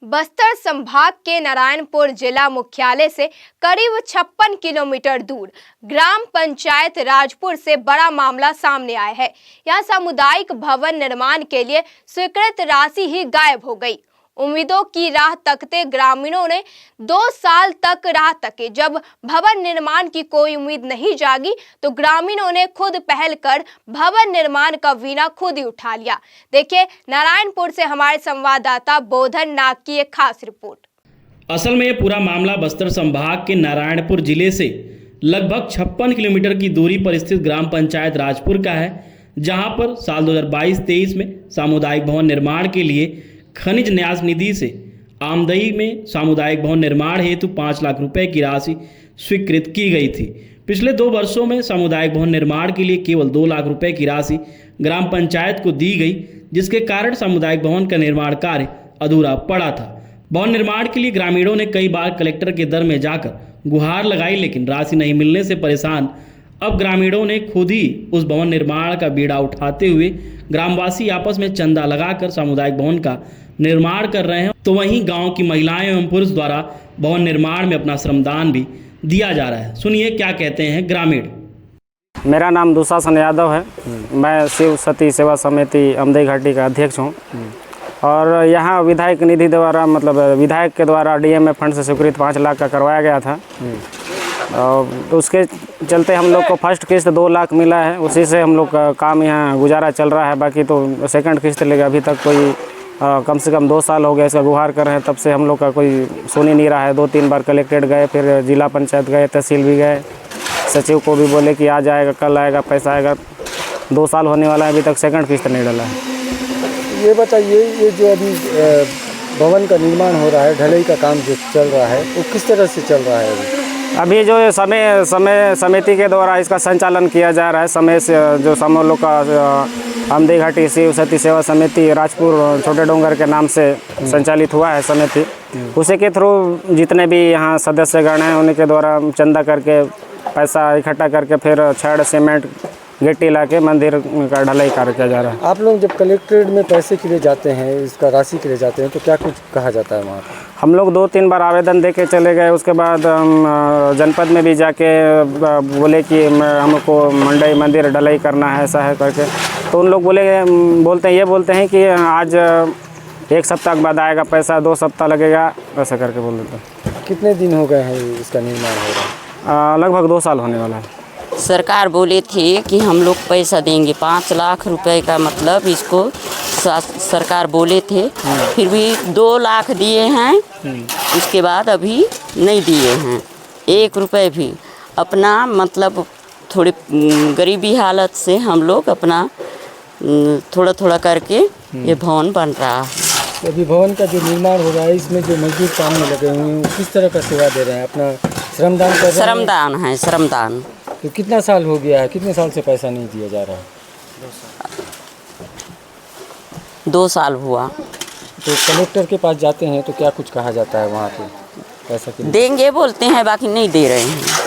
बस्तर संभाग के नारायणपुर जिला मुख्यालय से करीब 56 किलोमीटर दूर ग्राम पंचायत राजपुर से बड़ा मामला सामने आया है। यहां सामुदायिक भवन निर्माण के लिए स्वीकृत राशि ही गायब हो गई। उम्मीदों की राह तकते ग्रामीणों ने 2 साल तक राह तके। जब भवन निर्माण की कोई उम्मीद नहीं जागी तो ग्रामीणों ने खुद पहल कर भवन निर्माण का वीणा खुद ही उठा लिया। देखिए नारायणपुर से हमारे संवाददाता बोधन नाग की एक खास रिपोर्ट। असल में ये पूरा मामला बस्तर संभाग के नारायणपुर जिले से लगभग 56 किलोमीटर की दूरी पर स्थित ग्राम पंचायत राजपुर का है, जहां पर साल 2022-23 में सामुदायिक भवन निर्माण के लिए खनिज न्यास निधि से आमदनी में सामुदायिक भवन निर्माण हेतु 5 लाख रुपए की राशि स्वीकृत की गई थी। पिछले 2 वर्षों में सामुदायिक भवन निर्माण के लिए केवल 2 लाख रुपए की राशि ग्राम पंचायत को दी गई, जिसके कारण सामुदायिक भवन का निर्माण कार्य अधूरा पड़ा था। भवन निर्माण के लिए ग्रामीणों ने कई बार कलेक्टर के दर में जाकर गुहार लगाई, लेकिन राशि नहीं मिलने से परेशान अब ग्रामीणों ने खुद ही उस भवन निर्माण का बीड़ा उठाते हुए ग्रामवासी आपस में चंदा लगाकर सामुदायिक भवन का निर्माण कर रहे हैं। तो वहीं गांव की महिलाएं एवं पुरुष द्वारा भवन निर्माण में अपना श्रमदान भी दिया जा रहा है। सुनिए क्या कहते हैं ग्रामीण। मेरा नाम दुशासन यादव है। मैं शिव सती सेवा समिति अमदई घाटी का अध्यक्ष हूँ और यहाँ विधायक निधि द्वारा विधायक के द्वारा डीएमए फंड से स्वीकृत 5 लाख का करवाया गया था। तो उसके चलते हम लोग को फर्स्ट किस्त 2 लाख मिला है, उसी से हम लोग का काम यहाँ गुजारा चल रहा है। बाकी तो सेकंड किस्त लेगा, अभी तक कोई कम से कम 2 साल हो गया इसका गुहार कर रहे हैं, तब से हम लोग का कोई सुन ही नहीं रहा है। 2-3 बार कलेक्ट्रेट गए, फिर जिला पंचायत गए, तहसील भी गए, सचिव को भी बोले कि आज आएगा, कल आएगा, पैसा आएगा। 2 साल होने वाला है, अभी तक सेकंड किस्त नहीं डाला है। ये बताइए, ये जो अभी भवन का निर्माण हो रहा है, ढलाई का काम जो चल रहा है, वो किस तरह से चल रहा है? अभी जो समय समिति के द्वारा इसका संचालन किया जा रहा है, समय से जो हम लोग का अमदई घाटी शिव सती सेवा समिति राजपुर छोटे डोंगर के नाम से संचालित हुआ है समिति। उसी के थ्रू जितने भी यहाँ सदस्यगण हैं उनके द्वारा चंदा करके पैसा इकट्ठा करके फिर छड़ सीमेंट गिट्टी ला के मंदिर का ढलाई कार्य किया जा रहा है। आप लोग जब कलेक्ट्रेट में पैसे के लिए जाते हैं, इसका राशि के लिए जाते हैं, तो क्या कुछ कहा जाता है वहाँ? हम लोग 2-3 बार आवेदन दे के चले गए। उसके बाद जनपद में भी जाके बोले कि हमको मंदिर ढलाई करना है, ऐसा है करके। तो उन लोग बोलते हैं कि आज 1 सप्ताह के बाद आएगा पैसा, 2 सप्ताह लगेगा, ऐसा करके बोल देते हैं। कितने दिन हो गए हैं इसका निर्माण हो रहा है? लगभग 2 साल होने वाला है। सरकार बोले थे कि हम लोग पैसा देंगे 5 लाख रुपए का, मतलब इसको सरकार बोले थे। फिर भी 2 लाख दिए हैं, उसके बाद अभी नहीं दिए हैं 1 रुपए भी। अपना थोड़ी गरीबी हालत से हम लोग अपना थोड़ा थोड़ा करके ये भवन बन रहा है। अभी भवन का जो निर्माण हो रहा है, इसमें जो मजदूर काम में लगे हुए हैं, किस तरह का सेवा दे रहे हैं? अपना श्रमदान कर रहे हैं? श्रमदान है, श्रमदान। तो कितना साल हो गया है, कितने साल से पैसा नहीं दिया जा रहा है? 2 साल हुआ। तो कलेक्टर के पास जाते हैं तो क्या कुछ कहा जाता है वहाँ पे? पैसा के लिए देंगे बोलते हैं, बाकी नहीं दे रहे हैं।